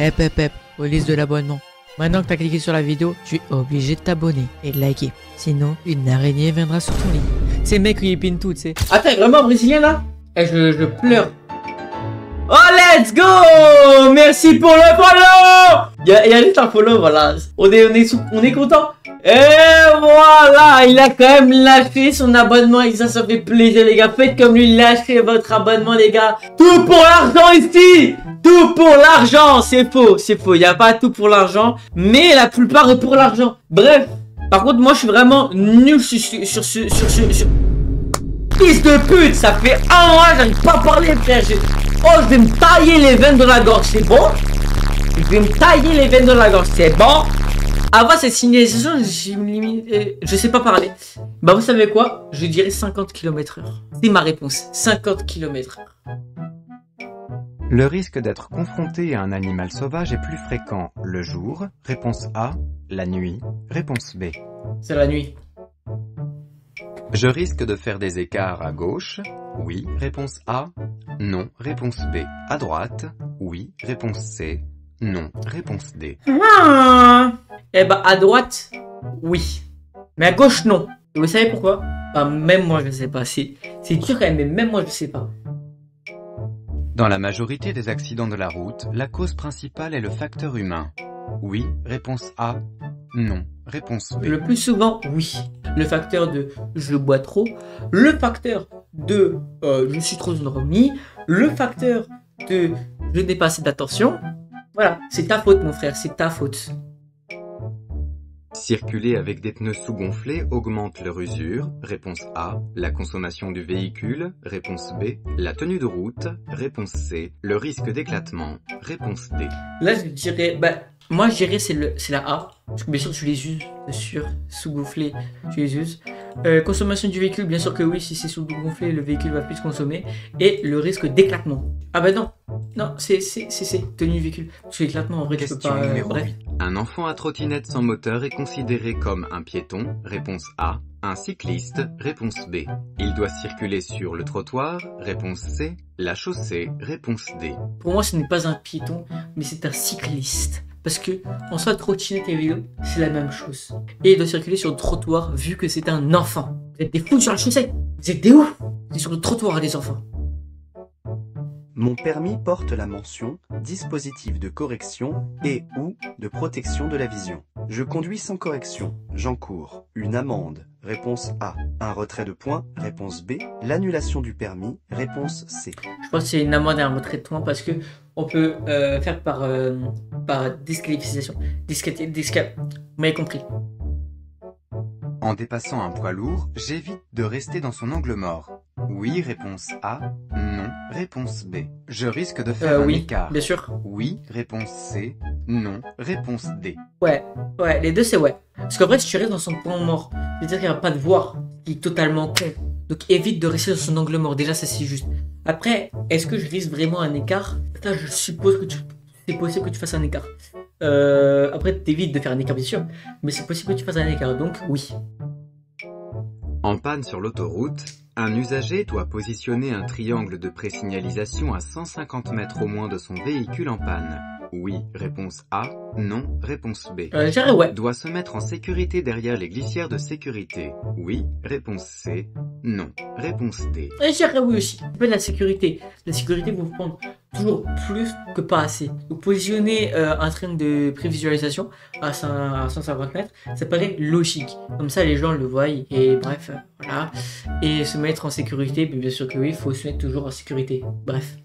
Hep, police de l'abonnement. Maintenant que t'as cliqué sur la vidéo, tu es obligé de t'abonner et de liker. Sinon, une araignée viendra sur ton lit. C'est le mec qui épine tout, tu sais. Attends, vraiment brésilien là? Eh, je pleure. Oh, let's go! Merci pour le follow! Il y a juste un follow, voilà. On est content. Et voilà, il a quand même lâché son abonnement et ça fait plaisir les gars. Faites comme lui, lâchez votre abonnement les gars. Tout pour l'argent ici! Tout pour l'argent! C'est faux, il n'y a pas tout pour l'argent, mais la plupart est pour l'argent. Bref, par contre moi je suis vraiment nul sur fils de pute, ça fait un mois, j'arrive pas à parler frère. Oh, je vais me tailler les veines de la gorge, c'est bon? Je vais me tailler les veines de la gorge, c'est bon? Avant cette signalisation, je sais pas parler. Bah vous savez quoi? Je dirais 50 km/h. C'est ma réponse, 50 km/h. Le risque d'être confronté à un animal sauvage est plus fréquent le jour. Réponse A, la nuit. Réponse B. C'est la nuit. Je risque de faire des écarts à gauche. Oui. Réponse A. Non. Réponse B. À droite. Oui. Réponse C. Non. Réponse D. Eh bah à droite, oui. Mais à gauche, non. Et vous savez pourquoi? Bah même moi je sais pas. C'est dur quand même, mais même moi je sais pas. Dans la majorité des accidents de la route, la cause principale est le facteur humain. Oui. Réponse A. Non. Réponse B. Le plus souvent, oui. Le facteur de je bois trop. Le facteur de je suis trop endormi. Le facteur de je n'ai pas assez d'attention. Voilà, c'est ta faute mon frère, c'est ta faute. Circuler avec des pneus sous-gonflés augmente leur usure. Réponse A. La consommation du véhicule. Réponse B. La tenue de route. Réponse C. Le risque d'éclatement. Réponse D. Là, je dirais, bah, moi, je dirais c'est la A. Parce que bien sûr, tu les uses, bien sûr. Sous-gonflé, tu les uses. Consommation du véhicule, bien sûr que oui, si c'est sous-gonflé, le véhicule va plus consommer. Et le risque d'éclatement. Ah bah non. Non, c'est tenue véhicule. Parce que l'éclatement, en vrai, tu peux Question pas... numéro 8. Un enfant à trottinette sans moteur est considéré comme un piéton. Réponse A. Un cycliste. Réponse B. Il doit circuler sur le trottoir. Réponse C. La chaussée. Réponse D. Pour moi, ce n'est pas un piéton, mais c'est un cycliste. Parce que, en soi, trottinette et vélo, c'est la même chose. Et il doit circuler sur le trottoir, vu que c'est un enfant. Vous êtes des fous sur la chaussée. Vous êtes des ouf. C'est sur le trottoir, les enfants. Mon permis porte la mention dispositif de correction et ou de protection de la vision. Je conduis sans correction. J'encours une amende. Réponse A. Un retrait de points. Réponse B. L'annulation du permis. Réponse C. Je pense que c'est une amende et un retrait de points parce que on peut faire par disqualification. Vous m'avez compris. En dépassant un poids lourd, j'évite de rester dans son angle mort. Oui, réponse A. Non, réponse B. Je risque de faire un oui, écart. bien sûr. Oui, réponse C. Non, réponse D. Ouais, les deux c'est ouais. Parce qu'en vrai, si tu restes dans son point mort, c'est-à-dire qu'il n'y a pas de voir, qui est totalement con. Donc évite de rester dans son angle mort. Déjà, ça c'est juste. Après, est-ce que je risque vraiment un écart? Là, je suppose que c'est possible que tu fasses un écart. Après, t'évites de faire un écart, bien sûr. Mais c'est possible que tu fasses un écart, donc oui. En panne sur l'autoroute, un usager doit positionner un triangle de présignalisation à 150 mètres au moins de son véhicule en panne. Oui, réponse A. Non, réponse B. J'irais ouais. Doit se mettre en sécurité derrière les glissières de sécurité. Oui, réponse C. Non, réponse D. J'irais oui aussi. Après, la sécurité vous prendre toujours plus que pas assez. Donc positionner un train de prévisualisation à 150 mètres, ça paraît logique. Comme ça, les gens le voient et bref, voilà. Et se mettre en sécurité, bien sûr que oui, il faut se mettre toujours en sécurité. Bref.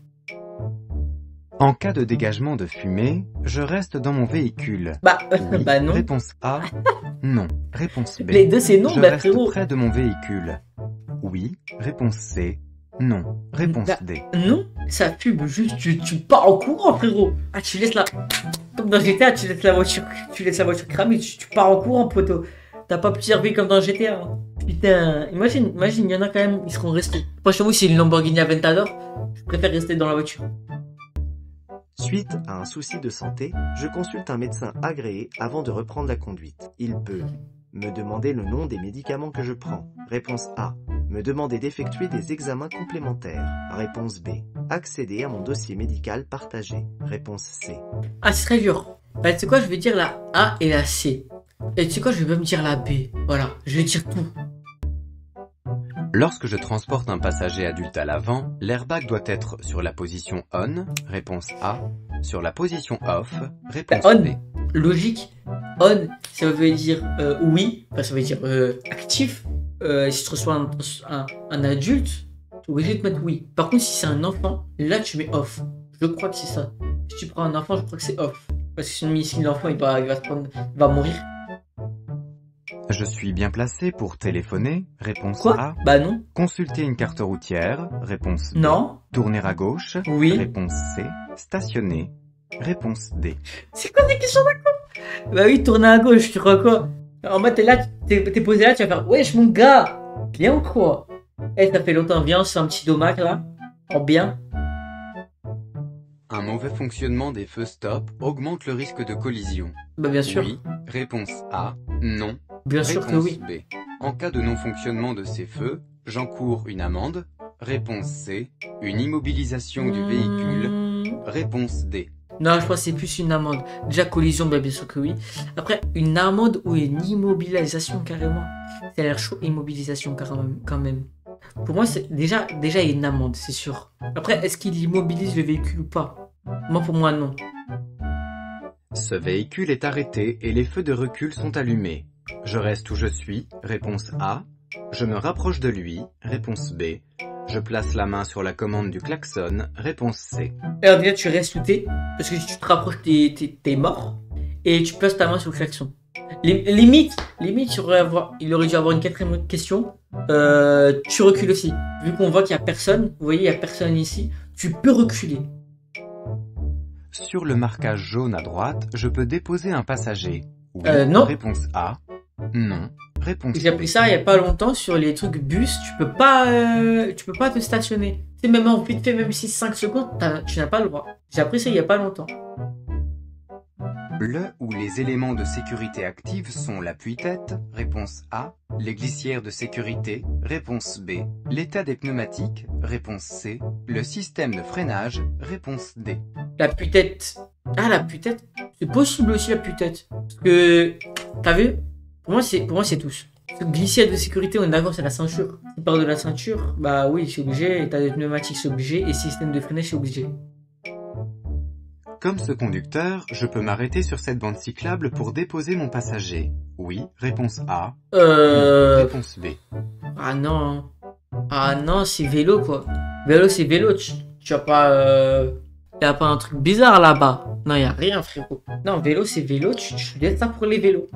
En cas de dégagement de fumée, je reste dans mon véhicule. Oui, bah non. Réponse A. Non. Réponse B. Les deux c'est non, je bah reste frérot. près de mon véhicule. Oui. Réponse C. Non. Réponse D. Non, ça fume juste, tu pars en courant frérot. Ah, tu laisses la... Comme dans GTA, tu laisses la voiture cramer, tu pars en courant poteau. T'as pas pu servir comme dans GTA. Hein. Putain, imagine, il y en a quand même, ils seront restés. Moi je t'avoue, c'est une Lamborghini Aventador, je préfère rester dans la voiture. Suite à un souci de santé, je consulte un médecin agréé avant de reprendre la conduite. Il peut me demander le nom des médicaments que je prends. Réponse A. Me demander d'effectuer des examens complémentaires. Réponse B. Accéder à mon dossier médical partagé. Réponse C. Ah, c'est très dur. Bah, tu sais quoi, je vais dire la A et la C. Et tu sais quoi, je vais même dire la B. Voilà, je vais dire tout. Lorsque je transporte un passager adulte à l'avant, l'airbag doit être sur la position on, réponse A, sur la position off, réponse On. B. Logique. On, ça veut dire oui. Enfin, ça veut dire actif. Si tu reçois un adulte, tu es obligé de mettre oui. Par contre, si c'est un enfant, là tu mets off. Je crois que c'est ça. Si tu prends un enfant, je crois que c'est off. Parce que sinon, si l'enfant il va mourir. Je suis bien placé pour téléphoner, réponse Quoi? A. Bah non. Consulter une carte routière, réponse B. Non. Tourner à gauche, Oui. réponse C. Stationner, réponse D. C'est quoi ces questions d'accord? Bah oui, tourner à gauche, tu crois quoi? En mode, t'es là, t'es posé là, tu vas faire wesh mon gars, bien ou quoi? Eh, ça fait longtemps, viens, on se fait un petit domac là. En bien. Un mauvais fonctionnement des feux stop augmente le risque de collision. Bah bien sûr. Oui, réponse A. Non, Bien sûr que réponse oui. B. En cas de non-fonctionnement de ces feux, j'encours une amende. Réponse C. Une immobilisation du véhicule. Réponse D. Non, je pense que c'est plus une amende. Déjà, collision, bah bien sûr que oui. Après, une amende ou une immobilisation carrément. Ça a l'air chaud, immobilisation quand même. Pour moi, c'est déjà une amende, c'est sûr. Après, est-ce qu'il immobilise le véhicule ou pas? Moi, pour moi, non. Ce véhicule est arrêté et les feux de recul sont allumés. Je reste où je suis. Réponse A. Je me rapproche de lui. Réponse B. Je place la main sur la commande du klaxon. Réponse C. Alors déjà, tu restes où t'es, parce que si tu te rapproches, t'es mort. Et tu places ta main sur le klaxon. Limite, il aurait dû avoir une quatrième question. Tu recules aussi. Vu qu'on voit qu'il n'y a personne, vous voyez, il n'y a personne ici, tu peux reculer. Sur le marquage jaune à droite, je peux déposer un passager. Oui. Non. Réponse A. Non. Réponse J'ai appris ça il n'y a pas longtemps sur les trucs bus, tu peux pas te stationner. C'est même en vite fait, même si 5 secondes, tu n'as pas le droit. J'ai appris ça il n'y a pas longtemps. Le ou les éléments de sécurité actifs sont l'appui-tête, réponse A, les glissières de sécurité, réponse B, l'état des pneumatiques, réponse C, le système de freinage, réponse D. L'appui-tête. Ah, l'appui-tête. C'est possible aussi l'appui-tête. Parce que, t'as vu? Pour moi, c'est tous. Glissière de sécurité, on est d'accord, c'est la ceinture. Si tu parles de la ceinture, bah oui, c'est obligé. État des pneumatiques, c'est obligé. Et système de freinage, c'est obligé. Comme ce conducteur, je peux m'arrêter sur cette bande cyclable pour déposer mon passager. Oui, réponse A. Non, réponse B. Ah non. Ah non, c'est vélo quoi. Vélo, c'est vélo. Tu as pas. Y a pas un truc bizarre là-bas. Non, y a rien, frérot. Non, vélo, c'est vélo. Tu laisses ça pour les vélos.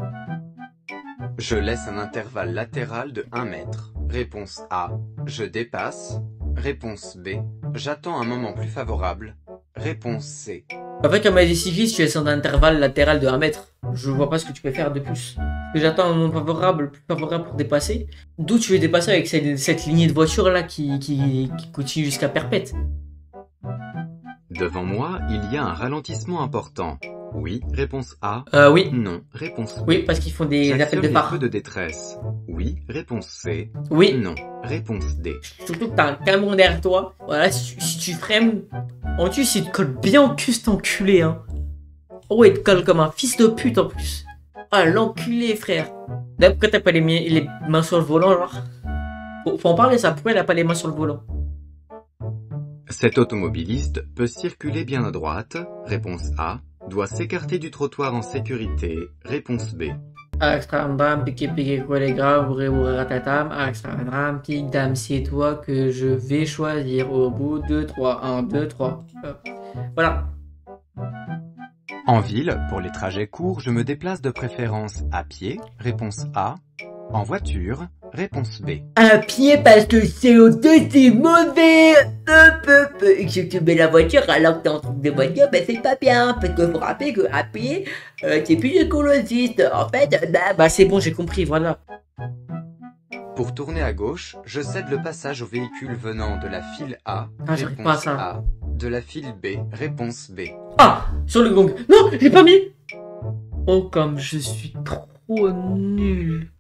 Je laisse un intervalle latéral de 1 mètre. Réponse A. Je dépasse. Réponse B. J'attends un moment plus favorable. Réponse C. En fait, comme elle est cycliste, tu laisses un intervalle latéral de 1 mètre. Je vois pas ce que tu peux faire de plus. Parce que j'attends un moment plus favorable pour dépasser. D'où tu veux dépasser avec cette lignée de voitures là qui continue jusqu'à perpète. Devant moi, il y a un ralentissement important. Oui, réponse A. Oui. Non, réponse B. Oui, parce qu'ils font des appels de phare. feux de détresse. Oui, réponse C. Oui. Non, réponse D. Surtout que t'as un camion derrière toi. Voilà, si tu freines, en plus, il te colle bien en cul cet enculé, hein. Oh, il te colle comme un fils de pute en plus. Ah, l'enculé, frère. Là, pourquoi t'as pas les mains sur le volant, genre? Faut en parler, ça. Pourquoi il a pas les mains sur le volant? Cet automobiliste peut circuler bien à droite. Réponse A. Doit s'écarter du trottoir en sécurité. Réponse B. Extram, piqué, collégramme, ratatam, extram, tic, dame, c'est toi que je vais choisir au bout de 3. 1, 2, 3. Voilà. En ville, pour les trajets courts, je me déplace de préférence à pied. Réponse A. En voiture. Réponse B. À pied parce que le CO2 c'est mauvais. Et que tu mets la voiture alors que t'es en train de voiture, ben c'est pas bien. Parce qu'il faut rappeler qu'à pied, t'es plus écologiste. En fait, bah c'est bon, j'ai compris, voilà. Pour tourner à gauche, je cède le passage aux véhicules venant de la file A. Ah, j'arrive pas à ça. A. De la file B. Réponse B. Ah, sur le gong. Non, j'ai pas mis. Oh, comme je suis trop nul.